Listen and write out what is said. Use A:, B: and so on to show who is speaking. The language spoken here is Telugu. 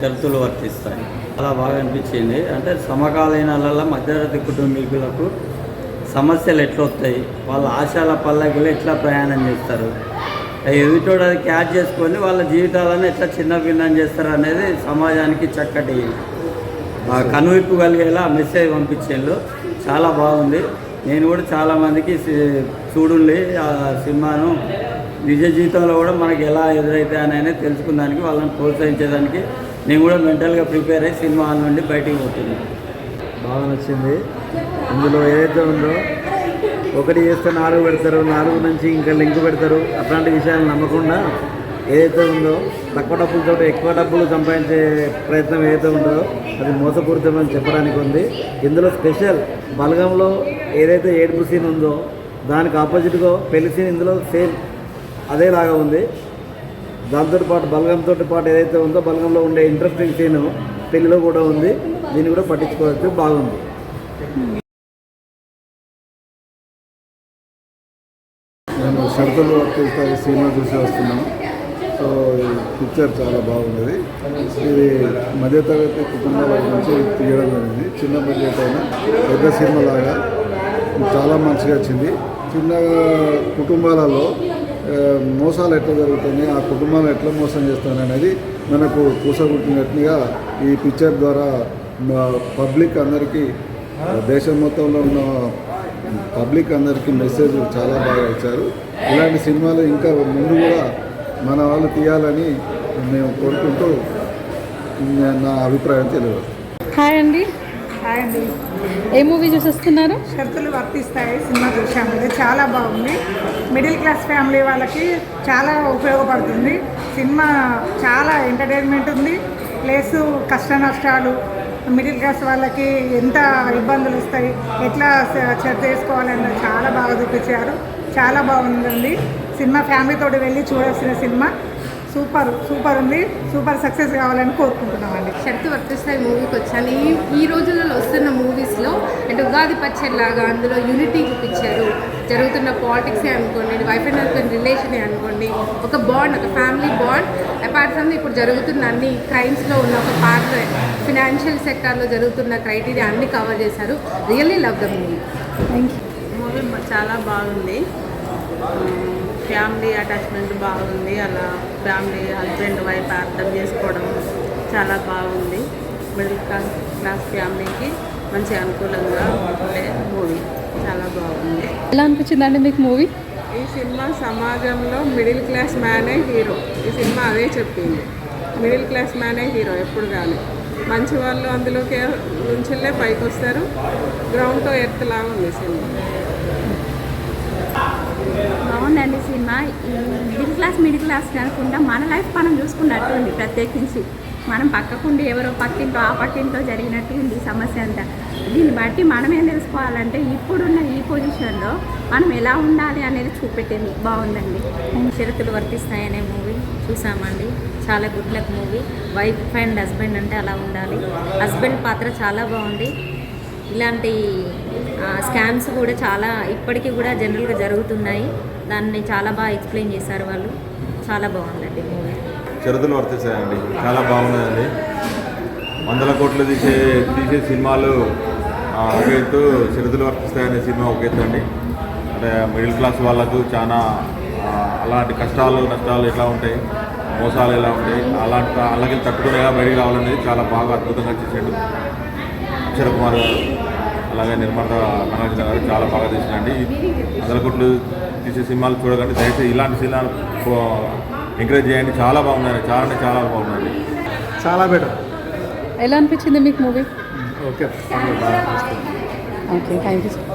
A: షరతులు వర్తిస్తాయి. అలా బాగా అనిపించింది. అంటే సమకాలీనాలలో మధ్యతరగతి కుటుంబీకులకు సమస్యలు ఎట్లా వస్తాయి, వాళ్ళ ఆశల పల్లకిలో ఎట్లా ప్రయాణం చేస్తారు, ఎదుటోడు అది క్యాచ్ చేసుకొని వాళ్ళ జీవితాలను ఎట్లా చిన్న భిన్నం చేస్తారు అనేది సమాజానికి చక్కటి కనువిప్పు కలిగేలా మెసేజ్ పంపించేళ్ళు. చాలా బాగుంది. నేను కూడా చాలామందికి చూడుండి ఆ సినిమాను నిజ జీవితంలో కూడా మనకి ఎలా ఎదురైతాయి అనేది తెలుసుకున్నానికి, వాళ్ళని ప్రోత్సహించేదానికి నేను కూడా మెంటల్గా ప్రిపేర్ అయ్యి సినిమా హాల్ నుండి బయటికి పోతున్నాను.
B: బాగా నచ్చింది. ఇందులో ఏదైతే ఉందో ఒకటి చేస్తే 4 పెడతారు, 4 నుంచి ఇంకా లింక్ పెడతారు. అట్లాంటి విషయాలు నమ్మకుండా ఏదైతే ఉందో తక్కువ డబ్బులతో ఎక్కువ డబ్బులు సంపాదించే ప్రయత్నం ఏదైతే ఉందో అది మోసపూరితమని చెప్పడానికి ఉంది. ఇందులో స్పెషల్ బలగంలో ఏదైతే ఏడుపు సీన్ ఉందో దానికి ఆపోజిట్గా పెళ్లి సీన్ ఇందులో సేమ్ అదేలాగా ఉంది. దాంతో పాటు బలగంతో పాటు ఏదైతే ఉందో బలగంలో ఉండే ఇంట్రెస్టింగ్ సీన్ పెళ్లిలో కూడా ఉంది. దీన్ని కూడా పట్టించుకోవచ్చు. బాగుంది.
C: నేను షరతులు వర్తిస్తాయి సినిమా చూసి వస్తున్నాను. సో ఈ పిక్చర్ చాలా బాగున్నది. ఇది మధ్యతరగతి కుటుంబాల గురించి తీయడం జరిగింది. చిన్న బడ్జెట్ అయినా పెద్ద సినిమా లాగా చాలా మంచిగా వచ్చింది. చిన్న కుటుంబాలలో మోసాలు ఎట్లా జరుగుతున్నాయి, ఆ కుటుంబాలు ఎట్లా మోసం చేస్తాను అనేది మనకు కూసగుట్టినట్టుగా ఈ పిక్చర్ ద్వారా పబ్లిక్ అందరికీ, దేశం మొత్తంలో ఉన్న పబ్లిక్ అందరికీ మెసేజ్ చాలా బాగా ఇచ్చారు. ఇలాంటి సినిమాలు ఇంకా ముందు కూడా మన వాళ్ళు తీయాలని మేము కోరుకుంటూ నా అభిప్రాయం తెలియదు.
D: హాయ్ అండి. ఏ మూవీ చూసేస్తున్నారు?
E: షరతులు వర్తిస్తాయి సినిమా చూసాము. ఇది చాలా బాగుంది. మిడిల్ క్లాస్ ఫ్యామిలీ వాళ్ళకి చాలా ఉపయోగపడుతుంది సినిమా. చాలా ఎంటర్టైన్మెంట్ ఉంది. ప్లస్ కష్ట నష్టాలు, మిడిల్ క్లాస్ వాళ్ళకి ఎంత ఇబ్బందులు వస్తాయి, ఎట్లా చేసుకోవాలన్నది చాలా బాగా చూపించారు. చాలా బాగుందండి సినిమా. ఫ్యామిలీతో వెళ్ళి చూడాల్సిన సినిమా. సూపర్ ఉంది. సూపర్ సక్సెస్ కావాలని కోరుకుంటున్నామండి.
F: షరతు వర్తిస్తాయి మూవీకి వచ్చాను. ఈ రోజులలో వస్తున్న మూవీస్లో అంటే ఉగాది పచ్చడిలాగా అందులో యూనిటీ చూపించారు. జరుగుతున్న పాలిటిక్సే అనుకోండి, వైఫ్ అండ్ హస్బెండ్ రిలేషనే అనుకోండి, ఒక బాండ్, ఒక ఫ్యామిలీ బాండ్. అపార్ట్ ఫ్రమ్ ఇప్పుడు జరుగుతున్న అన్ని క్రైమ్స్లో ఉన్న ఒక పార్ట్, ఫినాన్షియల్ సెక్టార్లో జరుగుతున్న క్రైటీరియా అన్ని కవర్ చేశారు. Really love the movie.
D: Thank you.
G: Movie చాలా బాగుంది. ఫ్యామిలీ అటాచ్మెంట్ బాగుంది. అలా ఫ్యామిలీ హస్బెండ్ వైఫ్ అర్థం చేసుకోవడం చాలా బాగుంది. మిడిల్ క్లాస్ ఫ్యామిలీకి మంచి అనుకూలంగా ఉండే మూవీ. చాలా బాగుంది.
D: ఎలా అనిపించిందండి మీకు మూవీ?
G: ఈ సినిమా సమాజంలో మిడిల్ క్లాస్ మ్యానే హీరో. ఈ సినిమా అదే చెప్పింది. మిడిల్ క్లాస్ మ్యానే హీరో ఎప్పుడు కానీ. మంచి వాళ్ళు అందులోకి నుంచిల్లే పైకి వస్తారు. గ్రౌండ్తో ఎర్త్లాగా ఉంది సినిమా.
H: బాగుందండి సినిమా. ఈ మిడిల్ క్లాస్ కాకుండా మన లైఫ్ మనం చూసుకున్నట్టు ఉంది. ప్రత్యేకించి మనం పక్కకుండి ఎవరో పక్కింటో ఆ పక్కింటో జరిగినట్టు ఉంది సమస్య అంతా. దీన్ని బట్టి మనం ఏం తెలుసుకోవాలంటే ఇప్పుడున్న ఈ పొజిషన్లో మనం ఎలా ఉండాలి అనేది చూపెట్టింది. బాగుందండి.
F: షరతులు వర్తిస్తాయనే మూవీ చూసామండి. చాలా good luck movie. Wife and husband అంటే అలా ఉండాలి. హస్బెండ్ పాత్ర చాలా బాగుంది. ఇలాంటి స్కామ్స్ కూడా చాలా ఇప్పటికీ కూడా జనరల్గా జరుగుతున్నాయి. దాన్ని చాలా బాగా ఎక్స్ప్లెయిన్ చేశారు వాళ్ళు. చాలా బాగుందండి మూవీ.
I: షరతులు వర్తిస్తాయండి. చాలా బాగున్నాయండి. 100 కోట్లు తీసే సినిమాలు ఒక ఎత్తు, షరతులు వర్తిస్తాయనే సినిమా ఒక ఎత్తు అండి. అంటే మిడిల్ క్లాస్ వాళ్ళకు చాలా అలాంటి కష్టాలు నష్టాలు ఎట్లా ఉంటాయి, మోసాలు ఎలా ఉంటాయి, అలాగే తట్టుకునేగా బయటికి రావాలనేది చాలా బాగా అద్భుతంగా చేసాడు అక్షర కుమార్ గారు. అలాగే నిర్మాత నాగార్జున గారు చాలా బాగా తీసినండి. 100 కోట్లు తీసే సినిమాలు చూడకండి దయచేసి. ఇలాంటి సినిమాలు ఎంకరేజ్ చేయండి. చాలా బాగున్నాయి. చాలా బాగున్నాయండి.
B: చాలా బెటర్.
D: ఎలా అనిపించింది మీకు movie?
B: Okay.
D: Okay, thank you.